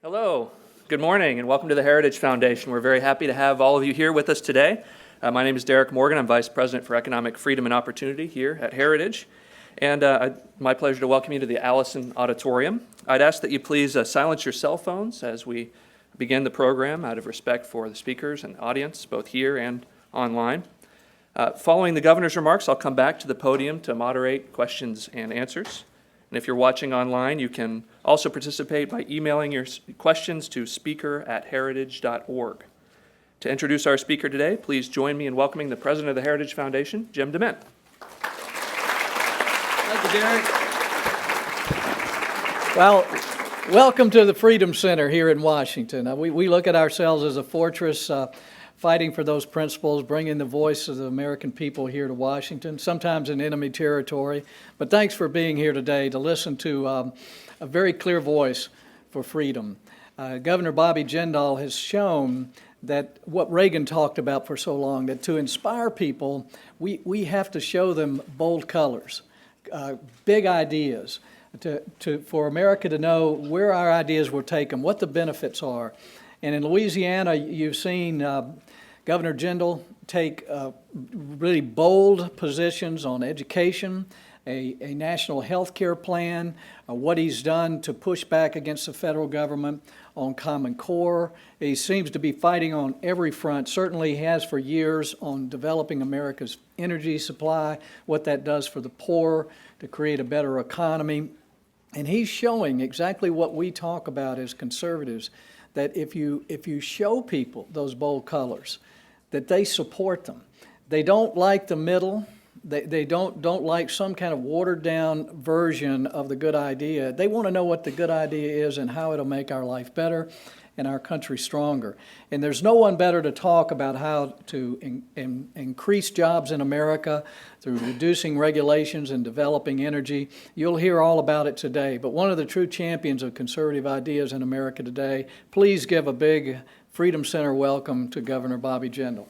Hello, good morning, and welcome to the Heritage Foundation. We're very happy to have all of you here with us today. My name is Derek Morgan. I'm Vice President for Economic Freedom and Opportunity here at Heritage. And my pleasure to welcome you to the Allison Auditorium. I'd ask that you please silence your cell phones as we begin the program out of respect for the speakers and audience, both here and online. Following the governor's remarks, I'll come back to the podium to moderate questions and answers. And if you're watching online, you can also participate by emailing your questions to speaker@heritage.org. To introduce our speaker today, please join me in welcoming the President of the Heritage Foundation, Jim DeMint. Thank you, Derek. Well, welcome to the Freedom Center here in Washington. We look at ourselves as a fortress fighting for those principles, bringing the voice of the American people here to Washington, sometimes in enemy territory. But thanks for being here today to listen to a very clear voice for freedom. Governor Bobby Jindal has shown that what Reagan talked about for so long, that to inspire people, we have to show them bold colors, big ideas, for America to know where our ideas will take them, what the benefits are. And in Louisiana, you've seen Governor Jindal take really bold positions on education, a national health care plan, what he's done to push back against the federal government on Common Core. He seems to be fighting on every front, certainly he has for years, on developing America's energy supply, what that does for the poor, to create a better economy. And he's showing exactly what we talk about as conservatives, that if you show people those bold colors, that they support them. They don't like the middle. They don't like some kind of watered down version of the good idea. They want to know what the good idea is and how it'll make our life better and our country stronger. And there's no one better to talk about how to increase jobs in America through reducing regulations and developing energy. You'll hear all about it today. But one of the true champions of conservative ideas in America today, please give a big Freedom Center welcome to Governor Bobby Jindal.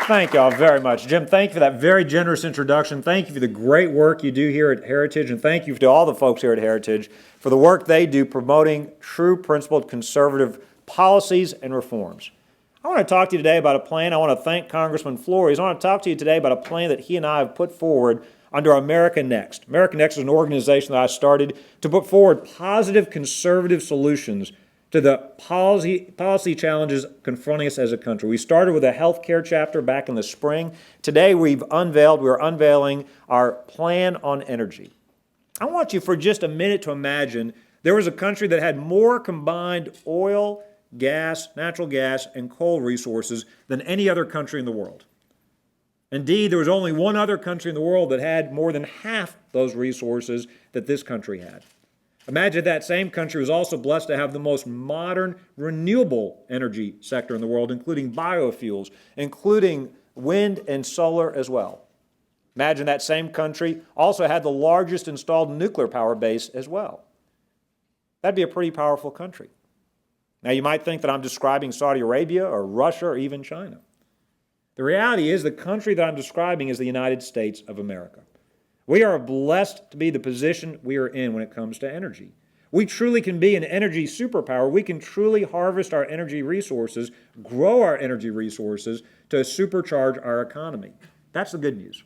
Thank you all very much. Jim, thank you for that very generous introduction. Thank you for the great work you do here at Heritage, and thank you to all the folks here at Heritage for the work they do promoting true principled conservative policies and reforms. I want to talk to you today about a plan. I want to thank Congressman Flores. I want to talk to you today about a plan that he and I have put forward under America Next. America Next is an organization that I started to put forward positive conservative solutions to the policy challenges confronting us as a country. We started with a health care chapter back in the spring. Today we're unveiling our plan on energy. I want you for just a minute to imagine there was a country that had more combined oil, gas, natural gas, and coal resources than any other country in the world. Indeed, there was only one other country in the world that had more than half those resources that this country had. Imagine that same country was also blessed to have the most modern renewable energy sector in the world, including biofuels, including wind and solar as well. Imagine that same country also had the largest installed nuclear power base as well. That'd be a pretty powerful country. Now, you might think that I'm describing Saudi Arabia or Russia or even China. The reality is the country that I'm describing is the United States of America. We are blessed to be the position we are in when it comes to energy. We truly can be an energy superpower. We can truly harvest our energy resources, grow our energy resources to supercharge our economy. That's the good news.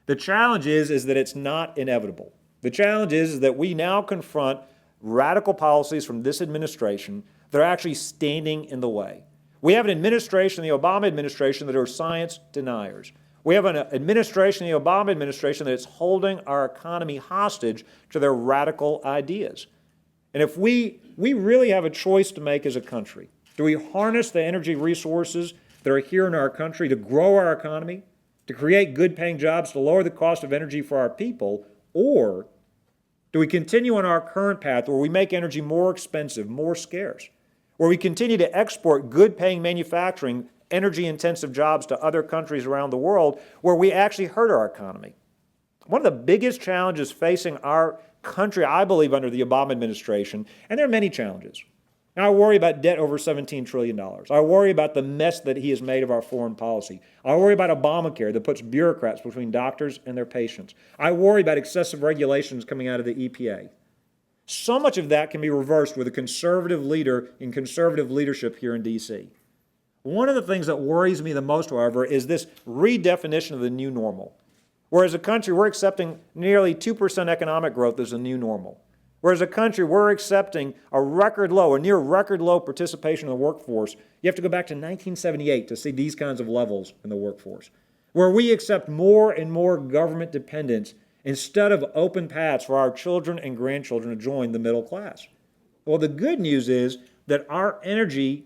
The challenge is that it's not inevitable. The challenge is that we now confront radical policies from this administration that are actually standing in the way. We have an administration, the Obama administration, that are science deniers. We have an administration, the Obama administration, that is holding our economy hostage to their radical ideas. And if we really have a choice to make as a country, do we harness the energy resources that are here in our country to grow our economy, to create good-paying jobs, to lower the cost of energy for our people, or do we continue on our current path where we make energy more expensive, more scarce, where we continue to export good-paying manufacturing, energy-intensive jobs to other countries around the world, where we actually hurt our economy? One of the biggest challenges facing our country, I believe, under the Obama administration, and there are many challenges, Now, I worry about debt over $17 trillion. I worry about the mess that he has made of our foreign policy. I worry about Obamacare that puts bureaucrats between doctors and their patients. I worry about excessive regulations coming out of the EPA. So much of that can be reversed with a conservative leader in conservative leadership here in D.C. One of the things that worries me the most, however, is this redefinition of the new normal. Whereas a country, we're accepting nearly 2% economic growth as a new normal. Whereas a country, we're accepting a record low, a near record low participation in the workforce. You have to go back to 1978 to see these kinds of levels in the workforce. Where we accept more and more government dependence instead of open paths for our children and grandchildren to join the middle class. Well, the good news is that our energy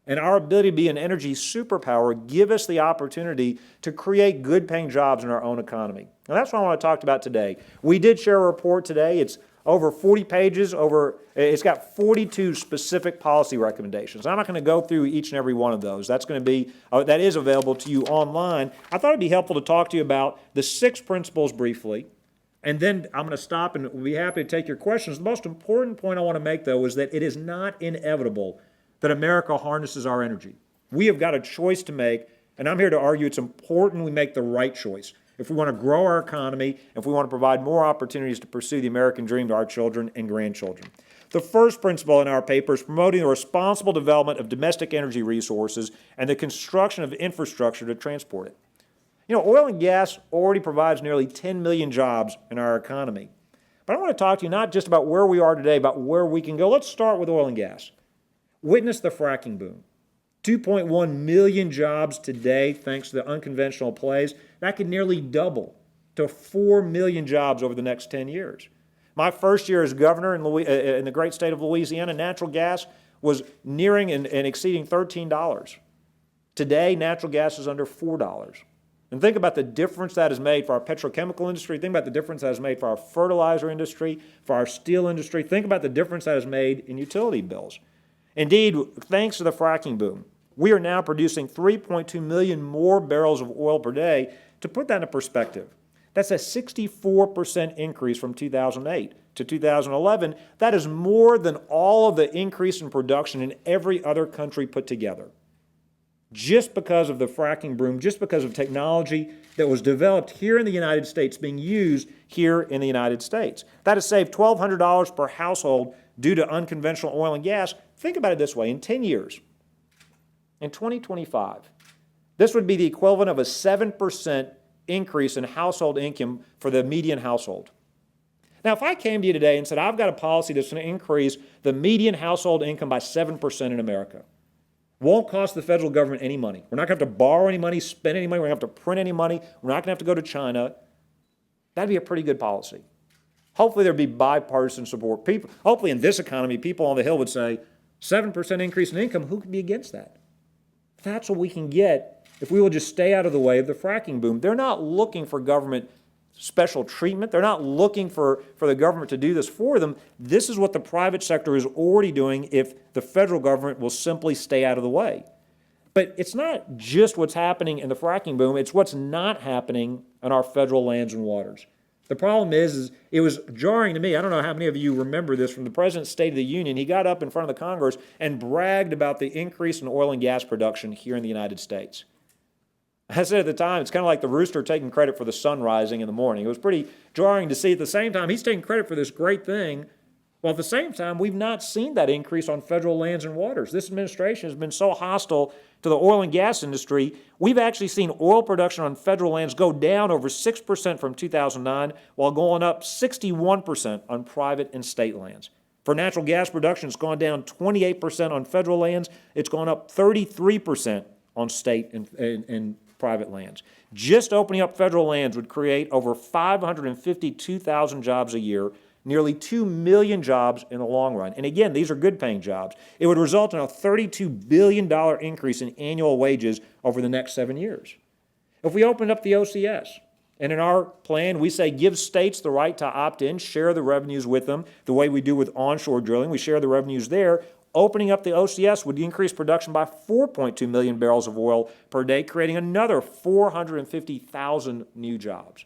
and our ability to be an energy superpower give us the opportunity to create good-paying jobs in our own economy. And that's what I want to talk about today. We did share a report today. It's over 40 pages, it's got 42 specific policy recommendations. I'm not going to go through each and every one of those. That's going to be, that is available to you online. I thought it'd be helpful to talk to you about the 6 principles briefly, and then I'm going to stop and we'll be happy to take your questions. The most important point I want to make, though, is that it is not inevitable that America harnesses our energy. We have got a choice to make, and I'm here to argue it's important we make the right choice. If we want to grow our economy, if we want to provide more opportunities to pursue the American dream to our children and grandchildren. The first principle in our paper is promoting the responsible development of domestic energy resources and the construction of infrastructure to transport it. You know, oil and gas already provides nearly 10 million jobs in our economy. But I want to talk to you not just about where we are today, but where we can go. Let's start with oil and gas. Witness the fracking boom. 2.1 million jobs today thanks to the unconventional plays. That could nearly double to 4 million jobs over the next 10 years. My first year as governor in the great state of Louisiana, natural gas was nearing and exceeding $13. Today, natural gas is under $4. And think about the difference that has made for our petrochemical industry. Think about the difference that has made for our fertilizer industry, for our steel industry. Think about the difference that has made in utility bills. Indeed, thanks to the fracking boom, we are now producing 3.2 million more barrels of oil per day. To put that in perspective, that's a 64% increase from 2008 to 2011. That is more than all of the increase in production in every other country put together. Just because of the fracking boom, just because of technology that was developed here in the United States being used here in the United States. That has saved $1,200 per household due to unconventional oil and gas. Think about it this way, in 10 years, in 2025, this would be the equivalent of a 7% increase in household income for the median household. Now, if I came to you today and said, I've got a policy that's going to increase the median household income by 7% in America, won't cost the federal government any money. We're not going to have to borrow any money, spend any money, we're going to have to print any money, we're not going to have to go to China. That'd be a pretty good policy. Hopefully there'd be bipartisan support. Hopefully in this economy, people on the Hill would say, 7% increase in income, who could be against that? That's what we can get if we will just stay out of the way of the fracking boom. They're not looking for government special treatment. They're not looking for the government to do this for them. This is what the private sector is already doing if the federal government will simply stay out of the way. But it's not just what's happening in the fracking boom, it's what's not happening on our federal lands and waters. The problem is it was jarring to me. I don't know how many of you remember this from the President's State of the Union. He got up in front of the Congress and bragged about the increase in oil and gas production here in the United States. I said at the time, it's kind of like the rooster taking credit for the sun rising in the morning. It was pretty jarring to see at the same time he's taking credit for this great thing, while at the same time we've not seen that increase on federal lands and waters. This administration has been so hostile to the oil and gas industry, we've actually seen oil production on federal lands go down over 6% from 2009, while going up 61% on private and state lands. For natural gas production, it's gone down 28% on federal lands. It's gone up 33% on state and private lands. Just opening up federal lands would create over 552,000 jobs a year, nearly 2 million jobs in the long run. And again, these are good-paying jobs. It would result in a $32 billion increase in annual wages over the next 7 years. If we opened up the OCS, and in our plan, we say give states the right to opt in, share the revenues with them, the way we do with onshore drilling, we share the revenues there. Opening up the OCS would increase production by 4.2 million barrels of oil per day, creating another 450,000 new jobs.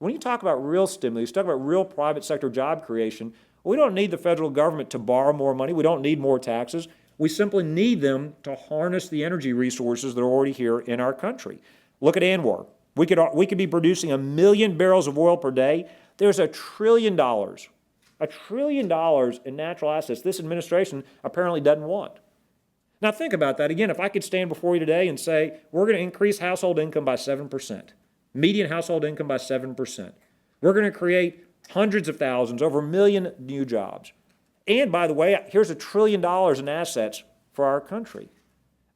When you talk about real stimulus, talk about real private sector job creation, We don't need the federal government to borrow more money. We don't need more taxes. We simply need them to harness the energy resources that are already here in our country. Look at Anwar. We could be producing 1 million barrels of oil per day. There's $1 trillion in natural assets this administration apparently doesn't want. Now think about that. Again, if I could stand before you today and say, we're going to increase household income by 7%, median household income by 7%. We're going to create hundreds of thousands, over 1 million new jobs. And by the way, here's $1 trillion in assets for our country.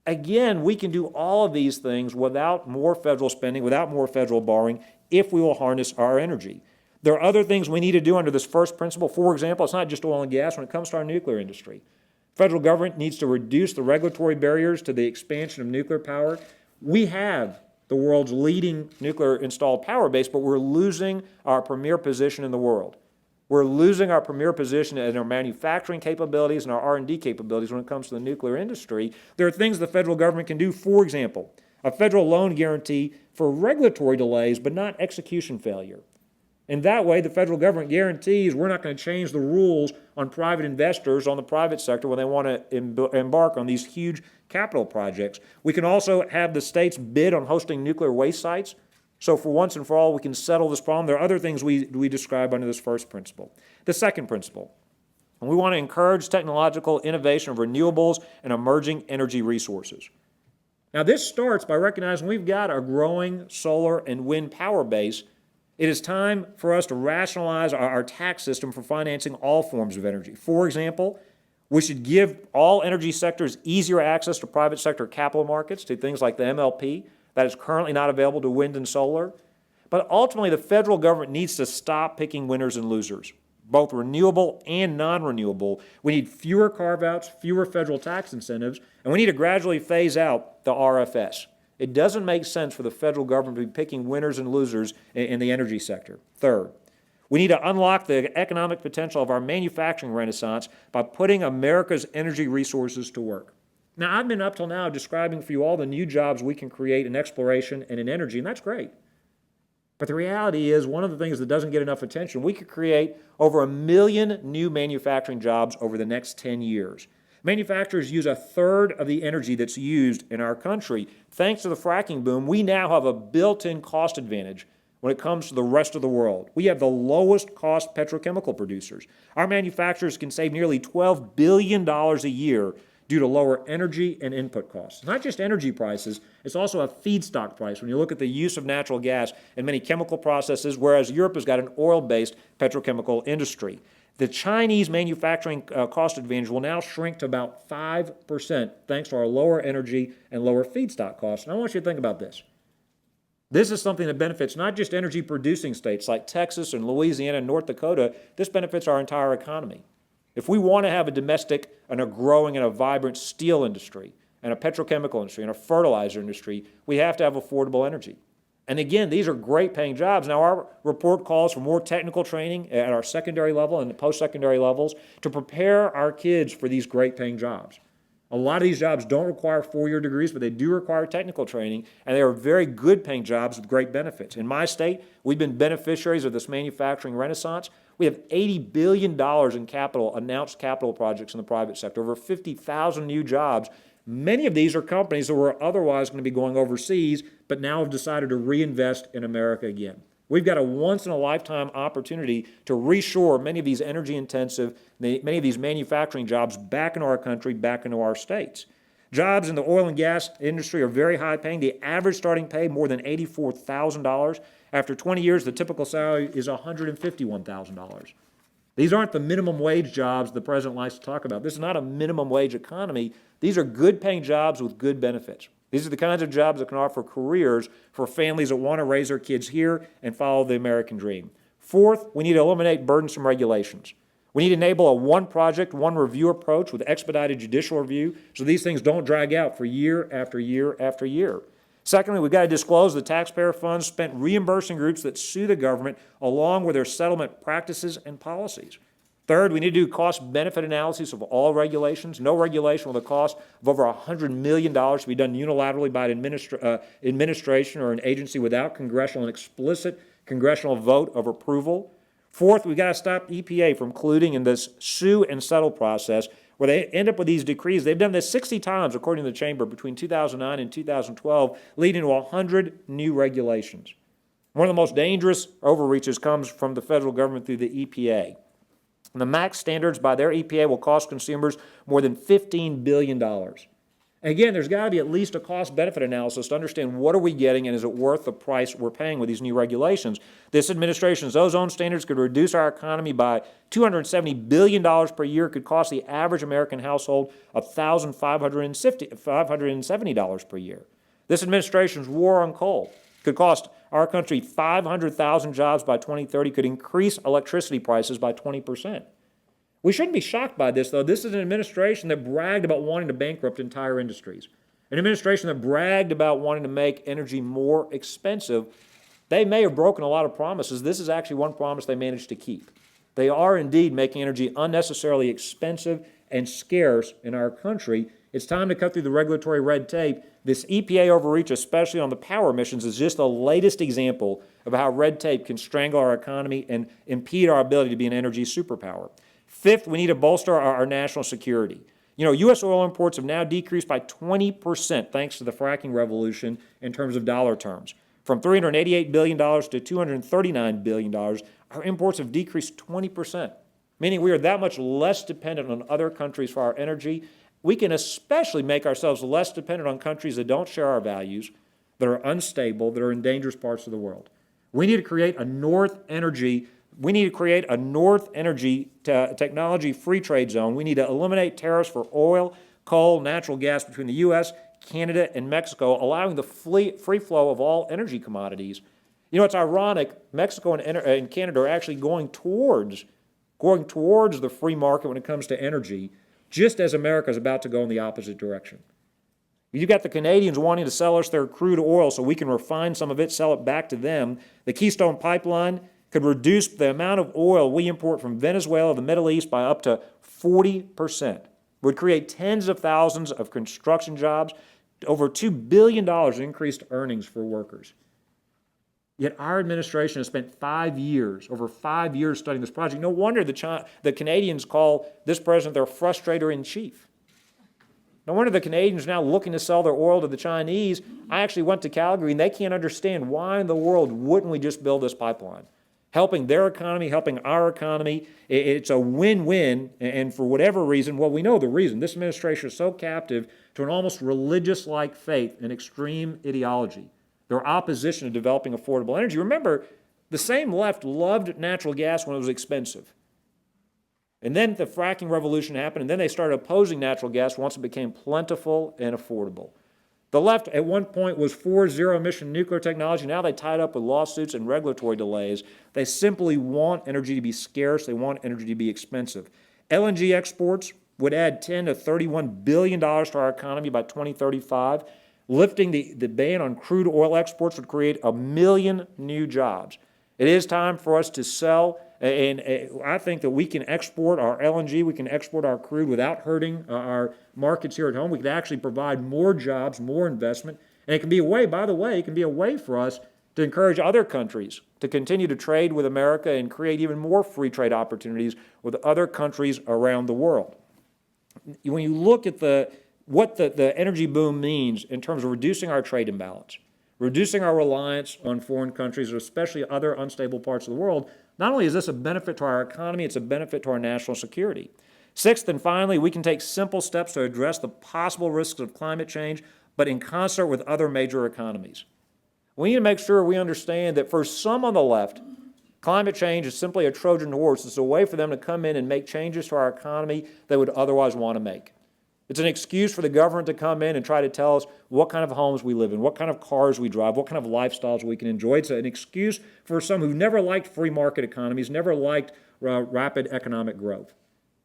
Again, we can do all of these things without more federal spending, without more federal borrowing, if we will harness our energy. There are other things we need to do under this first principle. For example, it's not just oil and gas when it comes to our nuclear industry. Federal government needs to reduce the regulatory barriers to the expansion of nuclear power. We have the world's leading nuclear installed power base, but we're losing our premier position in the world. We're losing our premier position in our manufacturing capabilities and our R&D capabilities when it comes to the nuclear industry. There are things the federal government can do. For example, a federal loan guarantee for regulatory delays, but not execution failure. And that way, the federal government guarantees we're not going to change the rules on private investors, on the private sector, when they want to embark on these huge capital projects. We can also have the states bid on hosting nuclear waste sites. So for once and for all, we can settle this problem. There are other things we describe under this first principle. The second principle, we want to encourage technological innovation of renewables and emerging energy resources. Now, this starts by recognizing we've got a growing solar and wind power base. It is time for us to rationalize our tax system for financing all forms of energy. For example, we should give all energy sectors easier access to private sector capital markets, to things like the MLP, that is currently not available to wind and solar. But ultimately, the federal government needs to stop picking winners and losers, both renewable and non-renewable. We need fewer carve-outs, fewer federal tax incentives, and we need to gradually phase out the RFS. It doesn't make sense for the federal government to be picking winners and losers in the energy sector. Third, we need to unlock the economic potential of our manufacturing renaissance by putting America's energy resources to work. Now, I've been up till now describing for you all the new jobs we can create in exploration and in energy, and that's great. But the reality is, one of the things that doesn't get enough attention, we could create over 1 million new manufacturing jobs over the next 10 years. Manufacturers use 1/3 of the energy that's used in our country. Thanks to the fracking boom, we now have a built-in cost advantage when it comes to the rest of the world. We have the lowest cost petrochemical producers. Our manufacturers can save nearly $12 billion a year due to lower energy and input costs. Not just energy prices, it's also a feedstock price when you look at the use of natural gas in many chemical processes, whereas Europe has got an oil-based petrochemical industry. The Chinese manufacturing cost advantage will now shrink to about 5% thanks to our lower energy and lower feedstock costs. And I want you to think about this. This is something that benefits not just energy-producing states like Texas and Louisiana and North Dakota. This benefits our entire economy. If we want to have a domestic and a growing and a vibrant steel industry and a petrochemical industry and a fertilizer industry, we have to have affordable energy. And again, these are great paying jobs. Now, our report calls for more technical training at our secondary level and the post-secondary levels to prepare our kids for these great paying jobs. A lot of these jobs don't require 4-year degrees, but they do require technical training, and they are very good paying jobs with great benefits. In my state, we've been beneficiaries of this manufacturing renaissance. We have $80 billion in capital, announced capital projects in the private sector, over 50,000 new jobs. Many of these are companies that were otherwise going to be going overseas, but now have decided to reinvest in America again. We've got a once-in-a-lifetime opportunity to reshore many of these energy-intensive, many of these manufacturing jobs back into our country, back into our states. Jobs in the oil and gas industry are very high paying. The average starting pay more than $84,000. After 20 years, the typical salary is $151,000. These aren't the minimum wage jobs the president likes to talk about. This is not a minimum wage economy. These are good paying jobs with good benefits. These are the kinds of jobs that can offer careers for families that want to raise their kids here and follow the American dream. Fourth, we need to eliminate burdensome regulations. We need to enable a one project, one review approach with expedited judicial review so these things don't drag out for year after year after year. Secondly, we've got to disclose the taxpayer funds spent reimbursing groups that sue the government along with their settlement practices and policies. Third, we need to do cost-benefit analysis of all regulations. No regulation with a cost of over $100 million to be done unilaterally by an administration or an agency without congressional and explicit congressional vote of approval. Fourth, we've got to stop EPA from colluding in this sue and settle process where they end up with these decrees. They've done this 60 times, according to the Chamber, between 2009 and 2012, leading to 100 new regulations. One of the most dangerous overreaches comes from the federal government through the EPA. And the max standards by their EPA will cost consumers more than $15 billion. Again, there's got to be at least a cost-benefit analysis to understand what are we getting and is it worth the price we're paying with these new regulations. This administration's ozone standards could reduce our economy by $270 billion per year. It could cost the average American household $1,570 per year. This administration's war on coal could cost our country 500,000 jobs by 2030, could increase electricity prices by 20%. We shouldn't be shocked by this, though. This is an administration that bragged about wanting to bankrupt entire industries, an administration that bragged about wanting to make energy more expensive. They may have broken a lot of promises. This is actually one promise they managed to keep. They are indeed making energy unnecessarily expensive and scarce in our country. It's time to cut through the regulatory red tape. This EPA overreach, especially on the power emissions, is just the latest example of how red tape can strangle our economy and impede our ability to be an energy superpower. Fifth, we need to bolster our national security. You know, U.S. oil imports have now decreased by 20% thanks to the fracking revolution in terms of dollar terms. From $388 billion to $239 billion, our imports have decreased 20%, meaning we are that much less dependent on other countries for our energy. We can especially make ourselves less dependent on countries that don't share our values, that are unstable, that are in dangerous parts of the world. We need to create a North Energy technology free trade zone. We need to eliminate tariffs for oil, coal, natural gas between the U.S., Canada, and Mexico, allowing the free flow of all energy commodities. You know, it's ironic, Mexico and Canada are actually going towards the free market when it comes to energy, just as America is about to go in the opposite direction. You've got the Canadians wanting to sell us their crude oil so we can refine some of it, sell it back to them. The Keystone Pipeline could reduce the amount of oil we import from Venezuela, the Middle East, by up to 40%. Would create tens of thousands of construction jobs, over $2 billion in increased earnings for workers. Yet our administration has spent over 5 years studying this project. No wonder the Canadians call this president their frustrator-in-chief. No wonder the Canadians are now looking to sell their oil to the Chinese. I actually went to Calgary, and they can't understand why in the world wouldn't we just build this pipeline? Helping their economy, helping our economy. It's a win-win, and for whatever reason, well, we know the reason. This administration is so captive to an almost religious-like faith and extreme ideology. Their opposition to developing affordable energy. Remember, the same left loved natural gas when it was expensive. And then the fracking revolution happened, and then they started opposing natural gas once it became plentiful and affordable. The left at one point was for zero-emission nuclear technology. Now they tied up with lawsuits and regulatory delays. They simply want energy to be scarce. They want energy to be expensive. LNG exports would add $10 to $31 billion to our economy by 2035. Lifting the ban on crude oil exports would create 1 million new jobs. It is time for us to sell, and I think that we can export our LNG, we can export our crude without hurting our markets here at home. We can actually provide more jobs, more investment, and it can be a way, by the way, it can be a way for us to encourage other countries to continue to trade with America and create even more free trade opportunities with other countries around the world. When you look at what the energy boom means in terms of reducing our trade imbalance, reducing our reliance on foreign countries, especially other unstable parts of the world, not only is this a benefit to our economy, it's a benefit to our national security. Sixth and finally, we can take simple steps to address the possible risks of climate change, but in concert with other major economies. We need to make sure we understand that for some on the left, climate change is simply a Trojan horse. It's a way for them to come in and make changes to our economy they would otherwise want to make. It's an excuse for the government to come in and try to tell us what kind of homes we live in, what kind of cars we drive, what kind of lifestyles we can enjoy. It's an excuse for some who never liked free market economies, never liked rapid economic growth.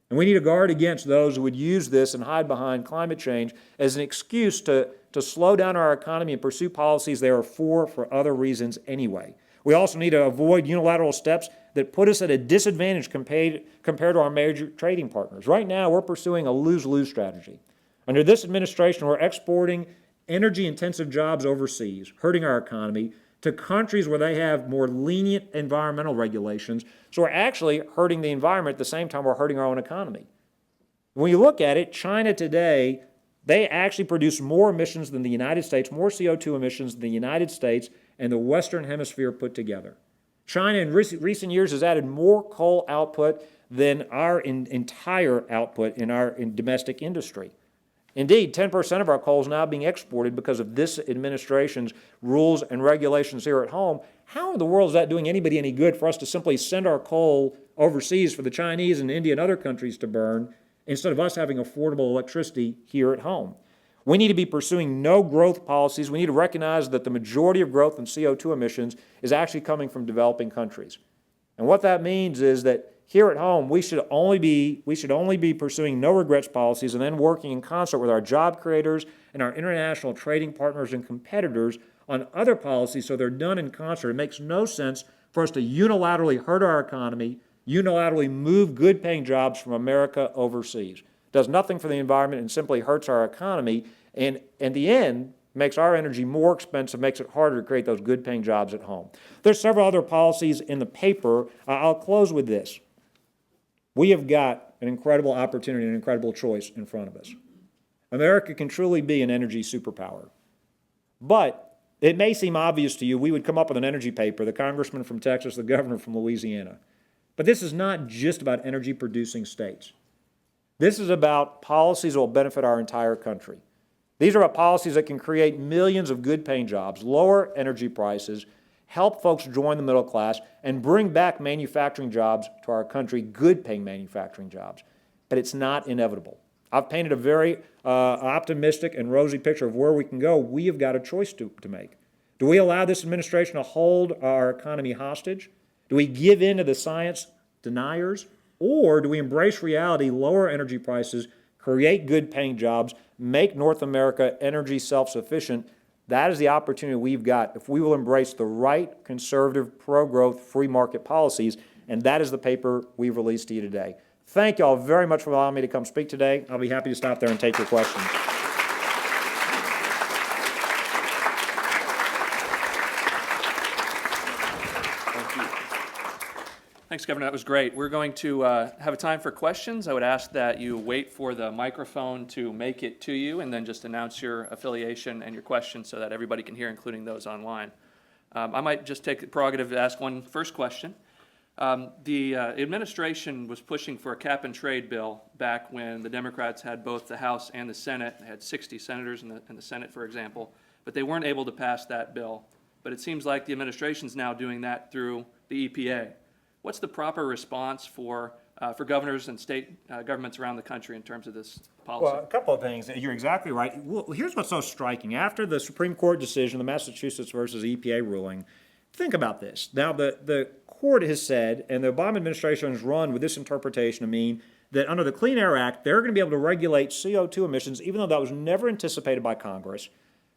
And we need to guard against those who would use this and hide behind climate change as an excuse to slow down our economy and pursue policies they are for other reasons anyway. We also need to avoid unilateral steps that put us at a disadvantage compared to our major trading partners. Right now, we're pursuing a lose-lose strategy. Under this administration, we're exporting energy-intensive jobs overseas, hurting our economy, to countries where they have more lenient environmental regulations. So we're actually hurting the environment at the same time we're hurting our own economy. When you look at it, China today, they actually produce more emissions than the United States, more CO2 emissions than the United States and the Western Hemisphere put together. China in recent years has added more coal output than our entire output in our domestic industry. Indeed, 10% of our coal is now being exported because of this administration's rules and regulations here at home. How in the world is that doing anybody any good for us to simply send our coal overseas for the Chinese and India and other countries to burn instead of us having affordable electricity here at home? We need to be pursuing no growth policies. We need to recognize that the majority of growth in CO2 emissions is actually coming from developing countries. And what that means is that here at home, we should only be pursuing no regrets policies and then working in concert with our job creators and our international trading partners and competitors on other policies so they're done in concert. It makes no sense for us to unilaterally hurt our economy, unilaterally move good-paying jobs from America overseas. It does nothing for the environment and simply hurts our economy, and in the end, makes our energy more expensive, makes it harder to create those good-paying jobs at home. There's several other policies in the paper. I'll close with this. We have got an incredible opportunity, an incredible choice in front of us. America can truly be an energy superpower. But it may seem obvious to you, we would come up with an energy paper, the congressman from Texas, the governor from Louisiana. But this is not just about energy producing states. This is about policies that will benefit our entire country. These are about policies that can create millions of good paying jobs, lower energy prices, help folks join the middle class, and bring back manufacturing jobs to our country, good-paying manufacturing jobs. But it's not inevitable. I've painted a very optimistic and rosy picture of where we can go. We have got a choice to make. Do we allow this administration to hold our economy hostage? Do we give in to the science deniers? Or do we embrace reality, lower energy prices, create good-paying jobs, make North America energy self-sufficient? That is the opportunity we've got if we will embrace the right, conservative, pro-growth, free market policies, and that is the paper we've released to you today. Thank you all very much for allowing me to come speak today. I'll be happy to stop there and take your questions. Thanks, Governor. That was great. We're going to have a time for questions. I would ask that you wait for the microphone to make it to you and then just announce your affiliation and your question so that everybody can hear, including those online. I might just take the prerogative to ask one first question. The administration was pushing for a cap-and-trade bill back when the Democrats had both the House and the Senate. They had 60 senators in the Senate, for example, but they weren't able to pass that bill. But it seems like the administration's now doing that through the EPA. What's the proper response for governors and state governments around the country in terms of this policy? Well, a couple of things. You're exactly right. Well, here's what's so striking. After the Supreme Court decision, the Massachusetts versus EPA ruling, think about this. Now, the court has said, and the Obama administration has run with this interpretation to mean that under the Clean Air Act, they're going to be able to regulate CO2 emissions, even though that was never anticipated by Congress.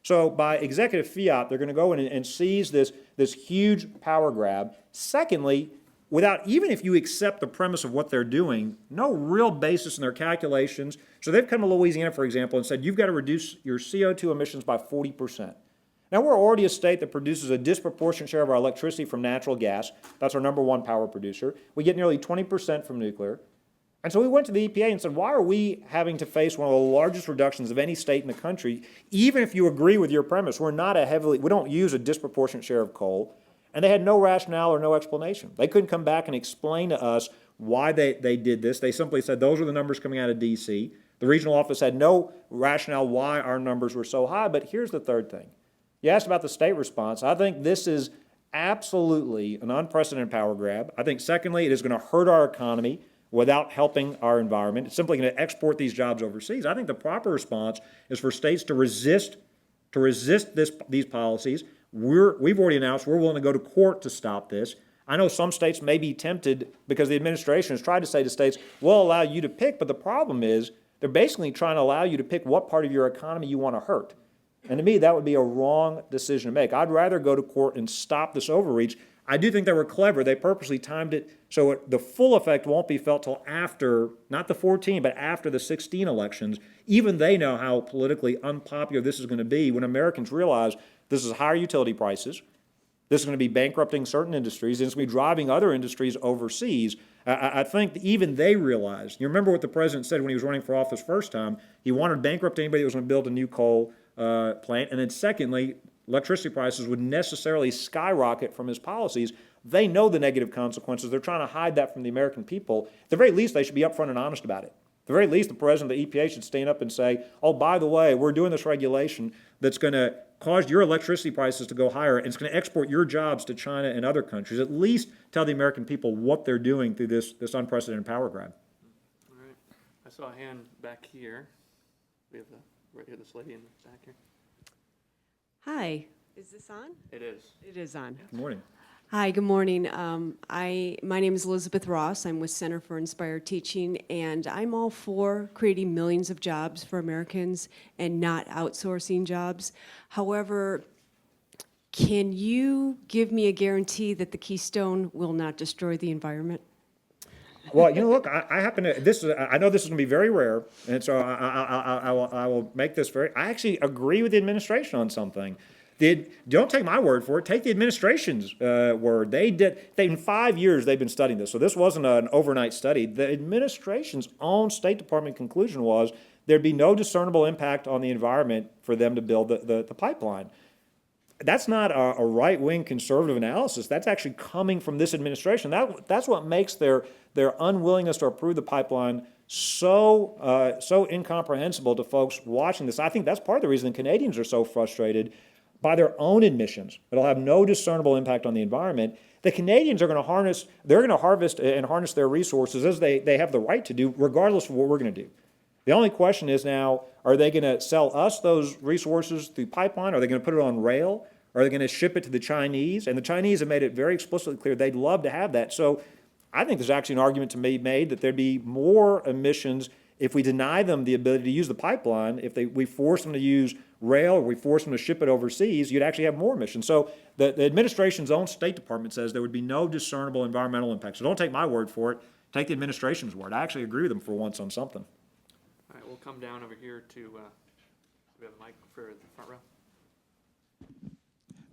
So by executive fiat, they're going to go in and seize this huge power grab. Secondly, without, even if you accept the premise of what they're doing, no real basis in their calculations. So they've come to Louisiana, for example, and said, you've got to reduce your CO2 emissions by 40%. Now, we're already a state that produces a disproportionate share of our electricity from natural gas. That's our number one power producer. We get nearly 20% from nuclear. And so we went to the EPA and said, why are we having to face one of the largest reductions of any state in the country, even if you agree with your premise? We don't use a disproportionate share of coal. And they had no rationale or no explanation. They couldn't come back and explain to us why they did this. They simply said those are the numbers coming out of D.C. The regional office had no rationale why our numbers were so high. But here's the third thing. You asked about the state response. I think this is absolutely an unprecedented power grab. I think, secondly, it is going to hurt our economy without helping our environment. It's simply going to export these jobs overseas. I think the proper response is for states to resist these policies. We've already announced we're willing to go to court to stop this. I know some states may be tempted because the administration has tried to say to states, we'll allow you to pick, but the problem is they're basically trying to allow you to pick what part of your economy you want to hurt. And to me, that would be a wrong decision to make. I'd rather go to court and stop this overreach. I do think they were clever. They purposely timed it so the full effect won't be felt till after, not the 14, but after the 16 elections. Even they know how politically unpopular this is going to be when Americans realize this is higher utility prices, This is going to be bankrupting certain industries, and it's going to be driving other industries overseas. I think even they realize. You remember what the president said when he was running for office first time? He wanted to bankrupt anybody that was going to build a new coal plant. And then secondly, electricity prices would necessarily skyrocket from his policies. They know the negative consequences. They're trying to hide that from the American people. At the very least, they should be upfront and honest about it. At the very least, the president of the EPA should stand up and say, oh, by the way, we're doing this regulation that's going to cause your electricity prices to go higher, and it's going to export your jobs to China and other countries. At least tell the American people what they're doing through this unprecedented power grab. All right. I saw a hand back here. We have right here, this lady in the back here. Hi, is this on? It is. It is on. Good morning. Hi, good morning. My name is Elizabeth Ross. I'm with Center for Inspired Teaching, and I'm all for creating millions of jobs for Americans and not outsourcing jobs. However, can you give me a guarantee that the Keystone will not destroy the environment? Well, look, I happen to, I know this is going to be very rare, and so I will make this very, I actually agree with the administration on something. Don't take my word for it. Take the administration's word. In 5 years, they've been studying this. So this wasn't an overnight study. The administration's own State Department conclusion was there'd be no discernible impact on the environment for them to build the pipeline. That's not a right-wing conservative analysis. That's actually coming from this administration. That's what makes their unwillingness to approve the pipeline so incomprehensible to folks watching this. I think that's part of the reason the Canadians are so frustrated by their own admissions. It'll have no discernible impact on the environment. The Canadians are going to harvest and harness their resources as they have the right to do, regardless of what we're going to do. The only question is now, are they going to sell us those resources through pipeline? Are they going to put it on rail? Are they going to ship it to the Chinese? And the Chinese have made it very explicitly clear they'd love to have that. So I think there's actually an argument to be made that there'd be more emissions if we deny them the ability to use the pipeline. If we force them to use rail or we force them to ship it overseas, you'd actually have more emissions. So the administration's own State Department says there would be no discernible environmental impact. So don't take my word for it. Take the administration's word. I actually agree with them for once on something. All right, we'll come down over here to, we have a mic for the front row.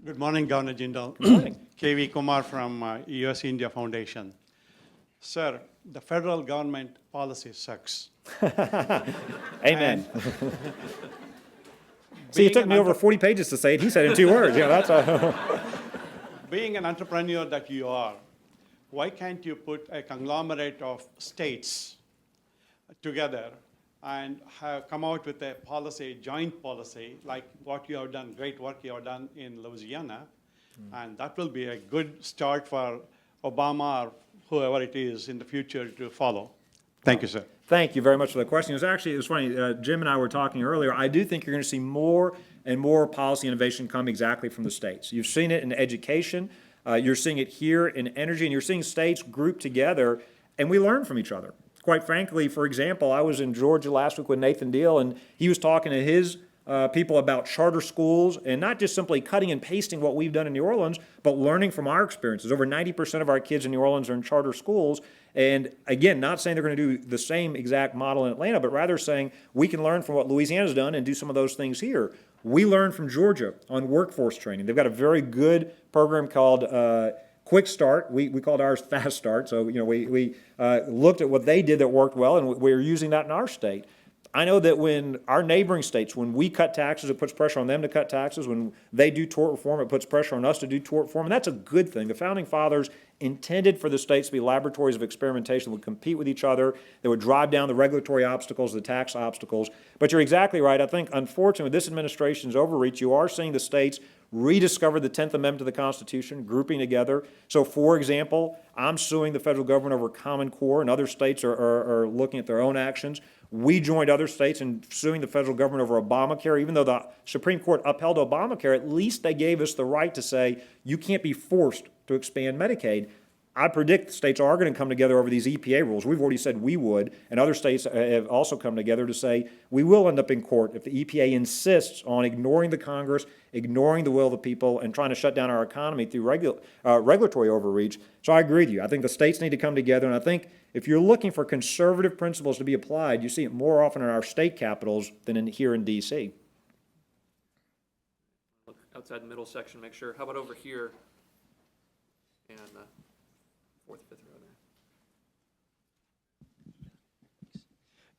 Good morning, Governor Jindal. Good morning. KV Kumar from US India Foundation. Sir, the federal government policy sucks. Amen. See, it took me over 40 pages to say it. He said it in 2 words. Being an entrepreneur that you are, why can't you put a conglomerate of states together and have come out with a policy, joint policy, like what you have done, great work you have done in Louisiana, and that will be a good start for Obama or whoever it is in the future to follow. Thank you, sir. Thank you very much for the question. It was funny, Jim and I were talking earlier. I do think you're going to see more and more policy innovation come exactly from the states. You've seen it in education, you're seeing it here in energy, and you're seeing states group together, and we learn from each other. Quite frankly, for example, I was in Georgia last week with Nathan Deal, and he was talking to his people about charter schools, and not just simply cutting and pasting what we've done in New Orleans, but learning from our experiences. Over 90% of our kids in New Orleans are in charter schools, and again, not saying they're going to do the same exact model in Atlanta, but rather saying we can learn from what Louisiana's done and do some of ththose things here. We learned from Georgia on workforce training. They've got a very good program called Quick Start. We called ours Fast Start. So we looked at what they did that worked well, and we're using that in our state. I know that when our neighboring states, when we cut taxes, it puts pressure on them to cut taxes. When they do tort reform, it puts pressure on us to do tort reform, and that's a good thing. The Founding Fathers intended for the states to be laboratories of experimentation that would compete with each other, that would drive down the regulatory obstacles, the tax obstacles. But you're exactly right. I think, unfortunately, with this administration's overreach, you are seeing the states rediscover the 10th Amendment to the Constitution, grouping together. So, for example, I'm suing the federal government over Common Core, and other states are looking at their own actions. We joined other states in suing the federal government over Obamacare. Even though the Supreme Court upheld Obamacare, at least they gave us the right to say you can't be forced to expand Medicaid. I predict the states are going to come together over these EPA rules. We've already said we would, and other states have also come together to say we will end up in court if the EPA insists on ignoring the Congress, ignoring the will of the people, and trying to shut down our economy through regulatory overreach. So I agree with you. I think the states need to come together, and I think if you're looking for conservative principles to be applied, you see it more often in our state capitals than here in D.C. Look outside the middle section, make sure. How about over here?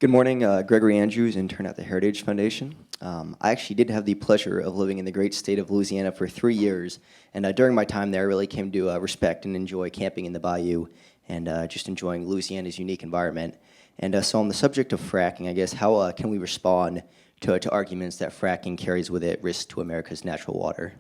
Good morning, Gregory Andrews, intern at the Heritage Foundation. I actually did have the pleasure of living in the great state of Louisiana for 3 years, and during my time there, I really came to respect and enjoy camping in the bayou and just enjoying Louisiana's unique environment. And so on the subject of fracking, I guess, how can we respond to arguments that fracking carries with it risks to America's natural water?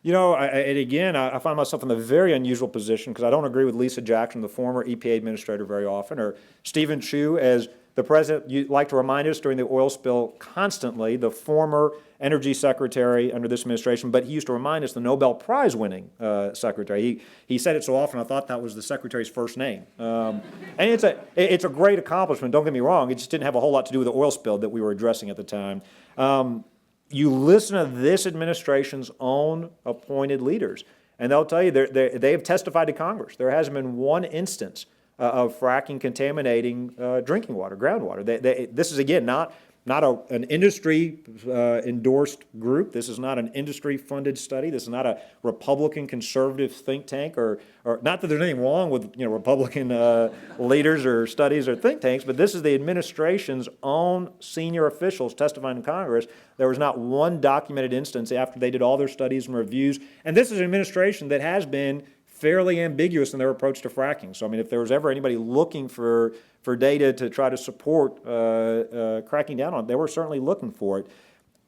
You know, and again, I find myself in a very unusual position because I don't agree with Lisa Jackson, the former EPA administrator, very often, or Stephen Chu, as the president you like to remind us during the oil spill constantly, the former energy secretary under this administration, but he used to remind us the Nobel Prize winning secretary. He said it so often I thought that was the secretary's first name. And it's a great accomplishment, don't get me wrong, it just didn't have a whole lot to do with the oil spill that we were addressing at the time. You listen to this administration's own appointed leaders, and they'll tell you they have testified to Congress. There hasn't been one instance of fracking contaminating drinking water, groundwater. This is, again, not an industry endorsed group. This is not an industry funded study. This is not a Republican conservative think tank, or not that there's anything wrong with Republican leaders or studies or think tanks, but this is the administration's own senior officials testifying in Congress. There was not one documented instance after they did all their studies and reviews. And this is an administration that has been fairly ambiguous in their approach to fracking. So, I mean, if there was ever anybody looking for data to try to support cracking down on it, they were certainly looking for it.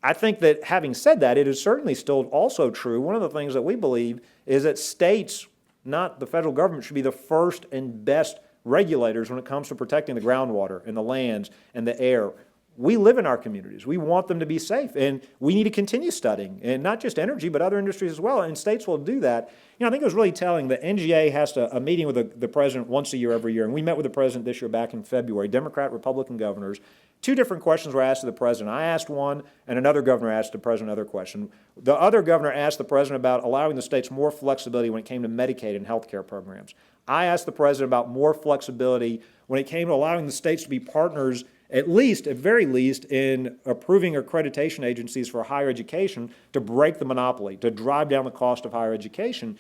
I think that having said that, it is certainly still also true. One of the things that we believe is that states, not the federal government, should be the first and best regulators when it comes to protecting the groundwater and the lands and the air. We live in our communities. We want them to be safe, and we need to continue studying, and not just energy, but other industries as well, and states will do that. I think it was really telling that NGA has a meeting with the president once a year, every year, and we met with the president this year back in February, Democrat, Republican governors. 2 different questions were asked to the president. I asked one, and another governor asked the president another question. The other governor asked the president about allowing the states more flexibility when it came to Medicaid and health care programs. I asked the president about more flexibility when it came to allowing the states to be partners, at very least, in approving accreditation agencies for higher education to break the monopoly, to drive down the cost of higher education.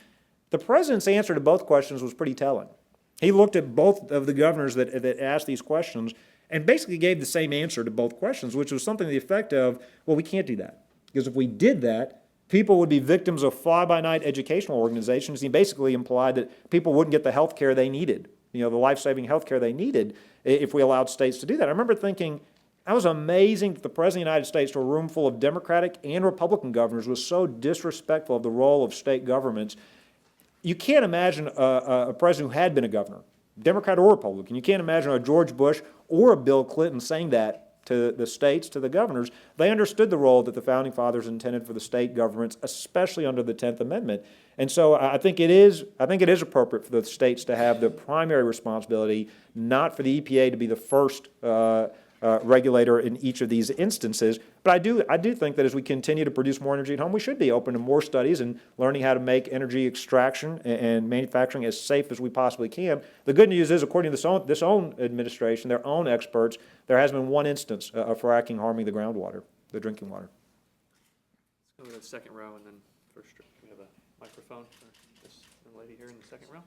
The president's answer to both questions was pretty telling. He looked at both of the governors that asked these questions and basically gave the same answer to both questions, which was something to the effect of, well, we can't do that. Because if we did that, people would be victims of fly-by-night educational organizations. He basically implied that people wouldn't get the health care they needed, the life-saving health care they needed, if we allowed states to do that. I remember thinking, that was amazing that the President of the United States, to a room full of Democratic and Republican governors, was so disrespectful of the role of state governments. You can't imagine a president who had been a governor, Democrat or Republican. You can't imagine a George Bush or a Bill Clinton saying that to the states, to the governors. They understood the role that the Founding Fathers intended for the state governments, especially under the 10th Amendment. And so I think it is appropriate for the states to have the primary responsibility, not for the EPA to be the first regulator in each of these instances. But I do think that as we continue to produce more energy at home, we should be open to more studies and learning how to make energy extraction and manufacturing as safe as we possibly can. The good news is, according to this own administration, their own experts, there has been one instance of fracking harming the groundwater, the drinking water. Let's go to the second row, and then first we have a microphone for this young lady here in the second row.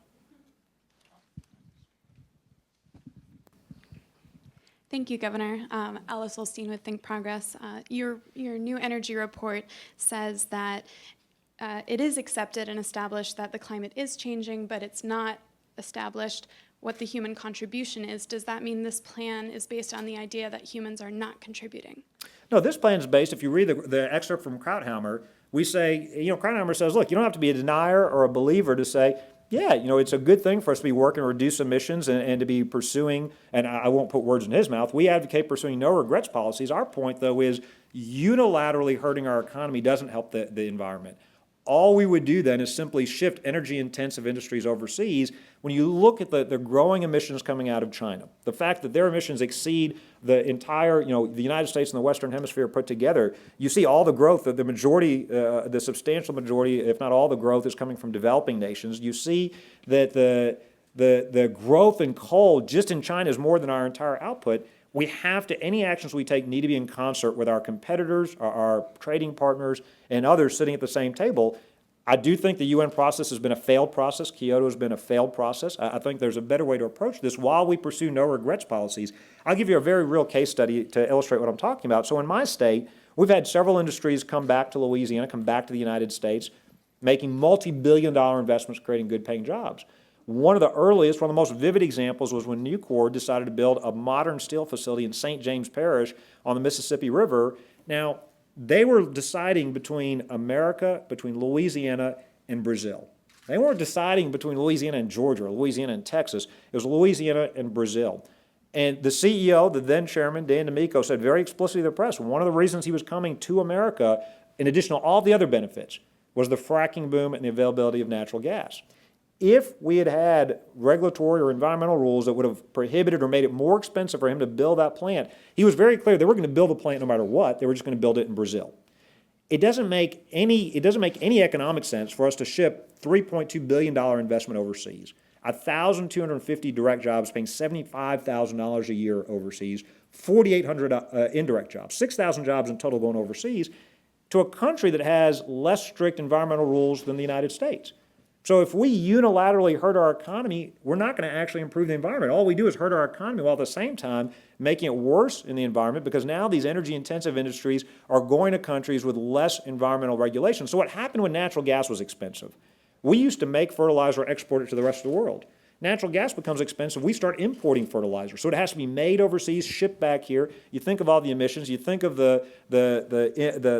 Thank you, Governor. Alice Olstein with Think Progress. Your new energy report says that it is accepted and established that the climate is changing, but it's not established what the human contribution is. Does that mean this plan is based on the idea that humans are not contributing? No, this plan is based, if you read the excerpt from Krautheimer, we say, Krautheimer says, look, you don't have to be a denier or a believer to say, yeah, it's a good thing for us to be working to reduce emissions and to be pursuing, and I won't put words in his mouth, we advocate pursuing no regrets policies. Our point, though, is unilaterally hurting our economy doesn't help the environment. All we would do then is simply shift energy-intensive industries overseas. When you look at the growing emissions coming out of China, the fact that their emissions exceed the entire, the United States and the Western Hemisphere put together, you see all the growth, the majority, the substantial majority, if not all the growth, is coming from developing nations. You see that the growth in coal just in China is more than our entire output. Any actions we take need to be in concert with our competitors, our trading partners, and others sitting at the same table. I do think the UN process has been a failed process. Kyoto has been a failed process. I think there's a better way to approach this while we pursue no regrets policies. I'll give you a very real case study to illustrate what I'm talking about. So in my state, we've had several industries come back to Louisiana, come back to the United States, making multi-billion-dollar investments, creating good-paying jobs. One of the earliest, one of the most vivid examples was when Nucor decided to build a modern steel facility in St. James Parish on the Mississippi River. Now, they were deciding between America, between Louisiana and Brazil. They weren't deciding between Louisiana and Georgia or Louisiana and Texas. It was Louisiana and Brazil. And the CEO, the then chairman, Dan D'Amico, said very explicitly to the press, one of the reasons he was coming to America, in addition to all the other benefits, was the fracking boom and the availability of natural gas. If we had had regulatory or environmental rules that would have prohibited or made it more expensive for him to build that plant, he was very clear they were going to build the plant no matter what. They were just going to build it in Brazil. It doesn't make any economic sense for us to ship $3.2 billion investment overseas, 1,250 direct jobs paying $75,000 a year overseas, 4,800 indirect jobs, 6,000 jobs in total going overseas, to a country that has less strict environmental rules than the United States. So if we unilaterally hurt our economy, we're not going to actually improve the environment. All we do is hurt our economy while at the same time making it worse in the environment, because now these energy-intensive industries are going to countries with less environmental regulation. So what happened when natural gas was expensive? We used to make fertilizer, export it to the rest of the world. Natural gas becomes expensive, we start importing fertilizer. So it has to be made overseas, shipped back here. You think of all the emissions, you think of the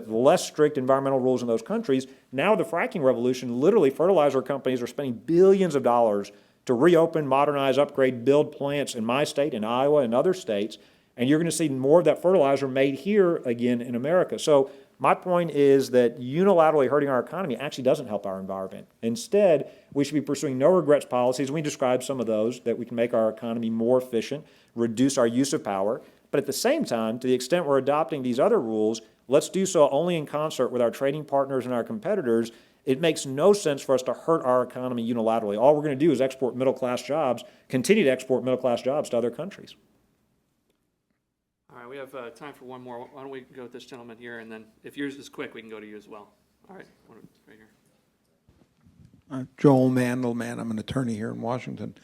less strict environmental rules in those countries. Now the fracking revolution, literally fertilizer companies are spending billions of dollars to reopen, modernize, upgrade, build plants in my state, in Iowa, and other states. And you're going to see more of that fertilizer made here again in America. So my point is that unilaterally hurting our economy actually doesn't help our environment. Instead, we should be pursuing no regrets policies. We described some of those, that we can make our economy more efficient, reduce our use of power. But at the same time, to the extent we're adopting these other rules, let's do so only in concert with our trading partners and our competitors. It makes no sense for us to hurt our economy unilaterally. All we're going to do is export middle-class jobs, continue to export middle-class jobs to other countries. All right, we have time for one more. Why don't we go with this gentleman here, and then if yours is quick, we can go to you as well. All right, right here. Joel Mandelman, I'm an attorney here in Washington.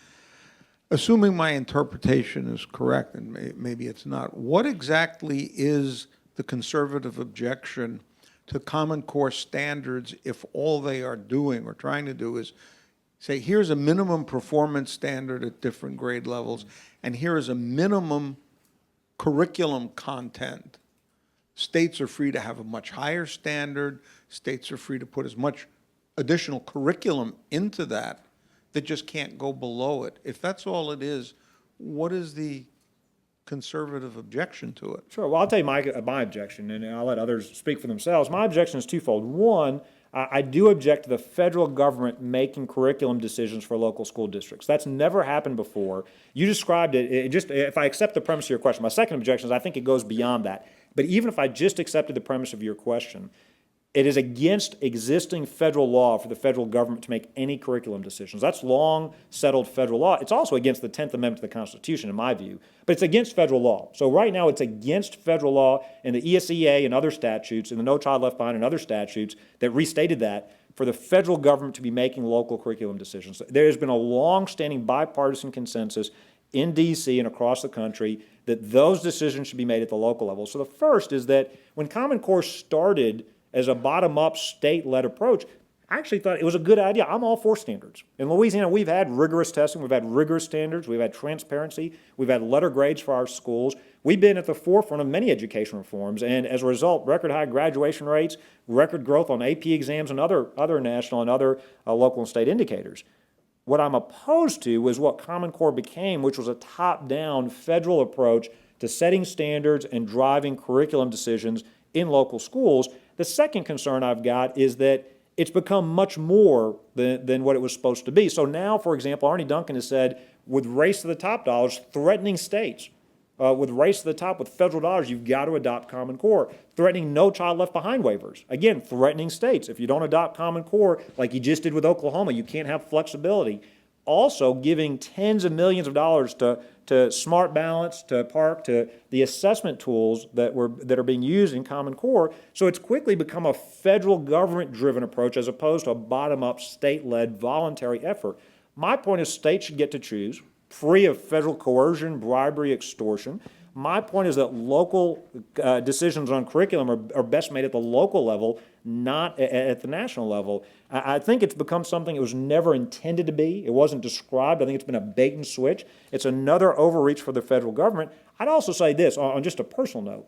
Assuming my interpretation is correct, and maybe it's not, what exactly is the conservative objection to Common Core standards if all they are doing or trying to do is say, here's a minimum performance standard at different grade levels, and here is a minimum curriculum content? States are free to have a much higher standard. States are free to put as much additional curriculum into that just can't go below it. If that's all it is, what is the conservative objection to it? Sure. Well, I'll tell you my objection, and I'll let others speak for themselves. My objection is twofold. One, I do object to the federal government making curriculum decisions for local school districts. That's never happened before. You described it. If I accept the premise of your question, my second objection is I think it goes beyond that. But even if I just accepted the premise of your question, it is against existing federal law for the federal government to make any curriculum decisions. That's long settled federal law. It's also against the 10th Amendment to the Constitution, in my view, but it's against federal law. So right now it's against federal law in the ESEA and other statutes, and the No Child Left Behind and other statutes that restated that, for the federal government to be making local curriculum decisions. There has been a long-standing bipartisan consensus in D.C. and across the country that those decisions should be made at the local level. So the first is that when Common Core started as a bottom-up, state-led approach, I actually thought it was a good idea. I'm all for standards. In Louisiana, we've had rigorous testing, we've had rigorous standards, we've had transparency, we've had letter grades for our schools. We've been at the forefront of many education reforms, and as a result, record high graduation rates, record growth on AP exams, and other national and other local and state indicators. What I'm opposed to is what Common Core became, which was a top-down federal approach to setting standards and driving curriculum decisions in local schools. The second concern I've got is that it's become much more than what it was supposed to be. So now, for example, Arne Duncan has said, with race to the top dollars, threatening states. With race to the top with federal dollars, you've got to adopt Common Core. Threatening No Child Left Behind waivers. Again, threatening states. If you don't adopt Common Core, like you just did with Oklahoma, you can't have flexibility. also giving tens of millions of dollars to Smart Balance, to Park, to the assessment tools that are being used in Common Core. So it's quickly become a federal government-driven approach as opposed to a bottom-up, state-led, voluntary effort. My point is states should get to choose, free of federal coercion, bribery, extortion. My point is that local decisions on curriculum are best made at the local level, not at the national level. I think it's become something it was never intended to be. It wasn't described. I think it's been a bait and switch. It's another overreach for the federal government. I'd also say this, on just a personal note.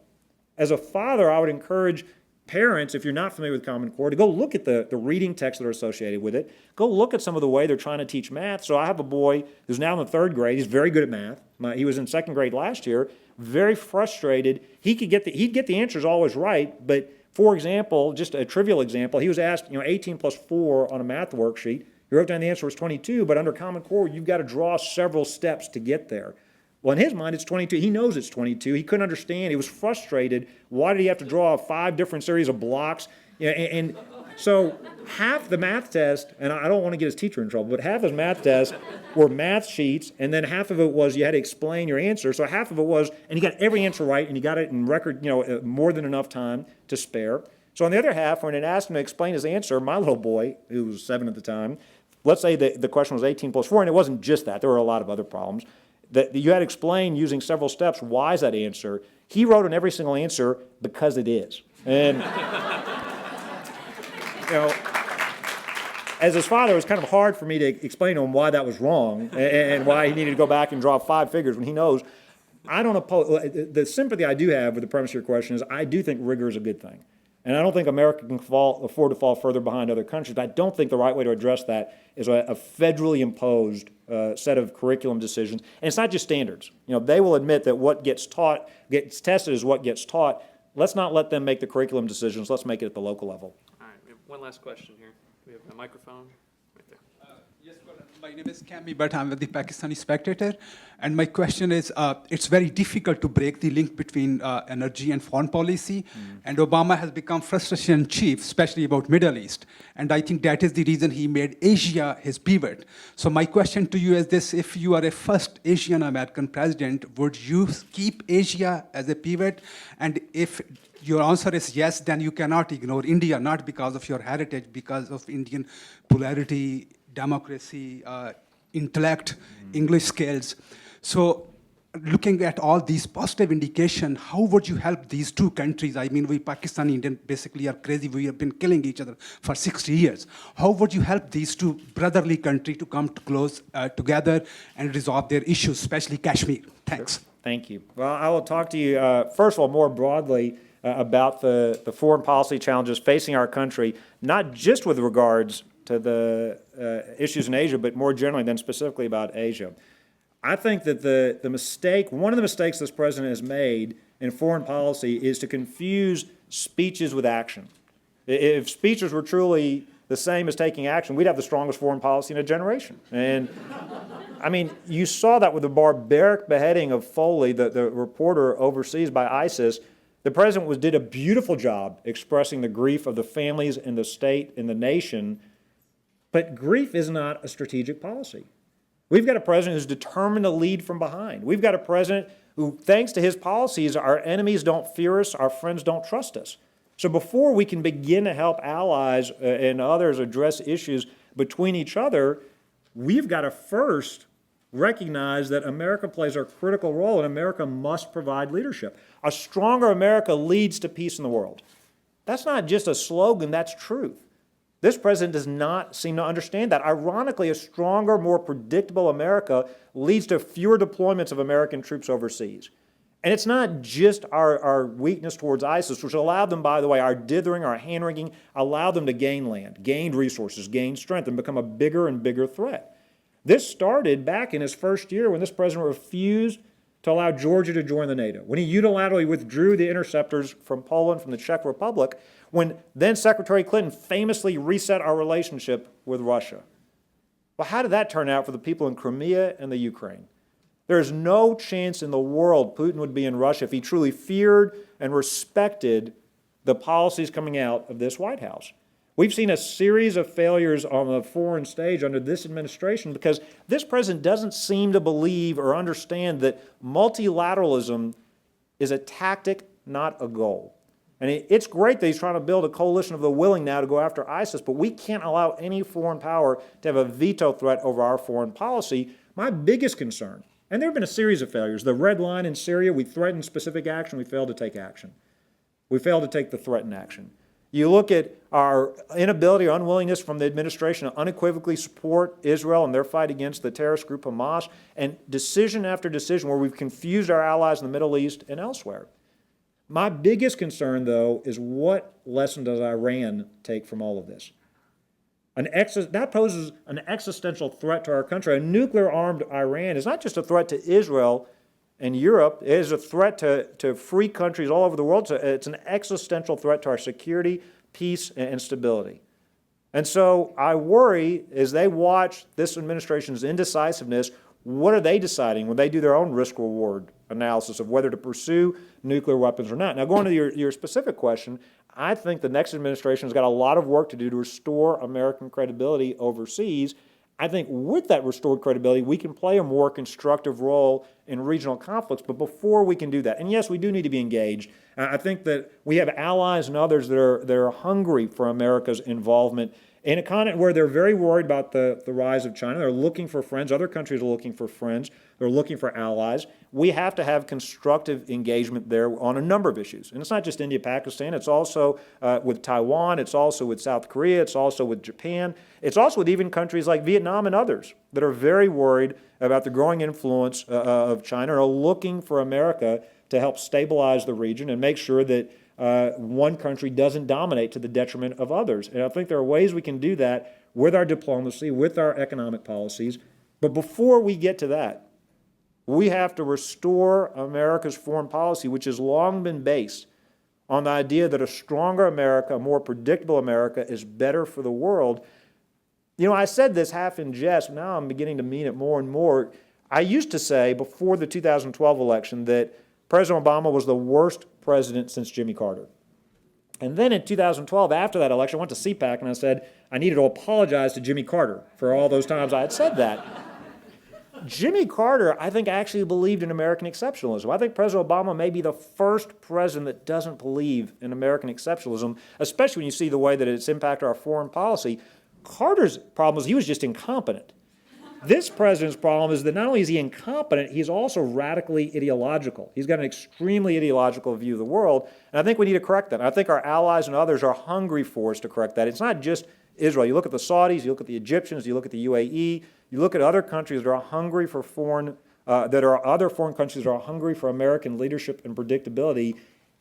As a father, I would encourage parents, if you're not familiar with Common Core, to go look at the reading texts that are associated with it. Go look at some of the way they're trying to teach math. So I have a boy who's now in the 3rd grade. He's very good at math. He was in 2nd grade last year. Very frustrated. He'd get the answers always right, but for example, just a trivial example, he was asked, 18 plus 4 on a math worksheet. He wrote down the answer was 22, but under Common Core, you've got to draw several steps to get there. Well, in his mind, it's 22. He knows it's 22. He couldn't understand. He was frustrated. Why did he have to draw 5 different series of blocks? And so half the math test, and I don't want to get his teacher in trouble, but half his math test were math sheets, and then half of it was you had to explain your answer. So half of it was, and he got every answer right, and he got it in record, more than enough time to spare. So on the other half, when it asked him to explain his answer, my little boy, who was 7 at the time, let's say the question was 18 plus 4, and it wasn't just that. There were a lot of other problems. That you had to explain using several steps why is that answer. He wrote in every single answer, because it is. And as his father, it was kind of hard for me to explain to him why that was wrong and why he needed to go back and draw 5 figures when he knows. I don't oppose, the sympathy I do have with the premise of your question is I do think rigor is a good thing. And I don't think America can afford to fall further behind other countries. But I don't think the right way to address that is a federally imposed set of curriculum decisions. And it's not just standards. They will admit that what gets tested is what gets taught. Let's not let them make the curriculum decisions. Let's make it at the local level. All right, we have one last question here. We have a microphone right there. Yes, my name is Kami, but I'm with the Pakistani Spectator. And my question is, it's very difficult to break the link between energy and foreign policy. And Obama has become frustration chief, especially about Middle East. And I think that is the reason he made Asia his pivot. So my question to you is this: if you are a first Asian American president, would you keep Asia as a pivot? And if your answer is yes, then you cannot ignore India, not because of your heritage, because of Indian polarity, democracy, intellect, English skills. So looking at all these positive indications, how would you help these two countries? I mean, we Pakistani Indian basically are crazy. We have been killing each other for 60 years. How would you help these two brotherly countries to come close together and resolve their issues, especially Kashmir? Thanks. Sure. Thank you. Well, I will talk to you, first of all, more broadly about the foreign policy challenges facing our country, not just with regards to the issues in Asia, but more generally than specifically about Asia. I think that one of the mistakes this president has made in foreign policy is to confuse speeches with action. If speeches were truly the same as taking action, we'd have the strongest foreign policy in a generation. And I mean, you saw that with the barbaric beheading of Foley, the reporter overseas by ISIS. The president did a beautiful job expressing the grief of the families and the state and the nation, but grief is not a strategic policy. We've got a president who's determined to lead from behind. We've got a president who, thanks to his policies, our enemies don't fear us, our friends don't trust us. So before we can begin to help allies and others address issues between each other, we've got to first recognize that America plays a critical role and America must provide leadership. A stronger America leads to peace in the world. That's not just a slogan, that's truth. This president does not seem to understand that. Ironically, a stronger, more predictable America leads to fewer deployments of American troops overseas. And it's not just our weakness towards ISIS, which allowed them, by the way, our dithering, our hand-wringing, allowed them to gain land, gained resources, gained strength, and become a bigger and bigger threat. This started back in his first year when this president refused to allow Georgia to join the NATO, when he unilaterally withdrew the interceptors from Poland, from the Czech Republic, when then Secretary Clinton famously reset our relationship with Russia. Well, how did that turn out for the people in Crimea and the Ukraine? There is no chance in the world Putin would be in Russia if he truly feared and respected the policies coming out of this White House. We've seen a series of failures on the foreign stage under this administration because this president doesn't seem to believe or understand that multilateralism is a tactic, not a goal. And it's great that he's trying to build a coalition of the willing now to go after ISIS, but we can't allow any foreign power to have a veto threat over our foreign policy. My biggest concern, and there have been a series of failures, the red line in Syria, we threatened specific action, we failed to take action. We failed to take the threatened action. You look at our inability or unwillingness from the administration to unequivocally support Israel in their fight against the terrorist group Hamas, and decision after decision where we've confused our allies in the Middle East and elsewhere. My biggest concern, though, is what lesson does Iran take from all of this? That poses an existential threat to our country. A nuclear-armed Iran is not just a threat to Israel and Europe, it is a threat to free countries all over the world. It's an existential threat to our security, peace, and stability. And so I worry as they watch this administration's indecisiveness, what are they deciding when they do their own risk-reward analysis of whether to pursue nuclear weapons or not? Now, going to your specific question, I think the next administration has got a lot of work to do to restore American credibility overseas. I think with that restored credibility, we can play a more constructive role in regional conflicts. But before we can do that, and yes, we do need to be engaged, I think that we have allies and others that are hungry for America's involvement in a continent where they're very worried about the rise of China. They're looking for friends. Other countries are looking for friends. They're looking for allies. We have to have constructive engagement there on a number of issues. And it's not just India, Pakistan. It's also with Taiwan. It's also with South Korea. It's also with Japan. It's also with even countries like Vietnam and others that are very worried about the growing influence of China, are looking for America to help stabilize the region and make sure that one country doesn't dominate to the detriment of others. And I think there are ways we can do that with our diplomacy, with our economic policies. But before we get to that, we have to restore America's foreign policy, which has long been based on the idea that a stronger America, a more predictable America, is better for the world. You know, I said this half in jest. Now I'm beginning to mean it more and more. I used to say before the 2012 election that President Obama was the worst president since Jimmy Carter. And then in 2012, after that election, I went to CPAC and I said I needed to apologize to Jimmy Carter for all those times I had said that. Jimmy Carter, I think, actually believed in American exceptionalism. I think President Obama may be the first president that doesn't believe in American exceptionalism, especially when you see the way that it's impacted our foreign policy. Carter's problem is he was just incompetent. This president's problem is that not only is he incompetent, he's also radically ideological. He's got an extremely ideological view of the world, and I think we need to correct that. I think our allies and others are hungry for us to correct that. It's not just Israel. You look at the Saudis, you look at the Egyptians, you look at the UAE, you look at other countries that are hungry for other foreign countries that are hungry for American leadership and predictability.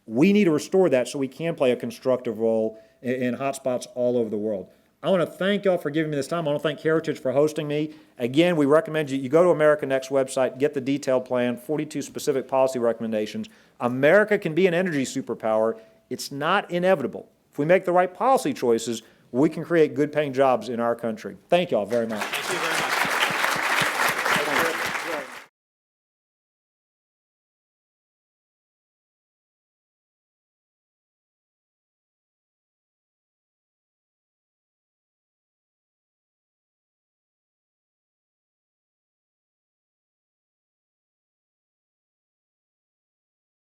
We need to restore that so we can play a constructive role in hotspots all over the world. I want to thank y'all for giving me this time. I want to thank Heritage for hosting me. Again, we recommend you go to America Next website, get the detailed plan, 42 specific policy recommendations. America can be an energy superpower. It's not inevitable. If we make the right policy choices, we can create good-paying jobs in our country. Thank y'all very much. Thank you very much.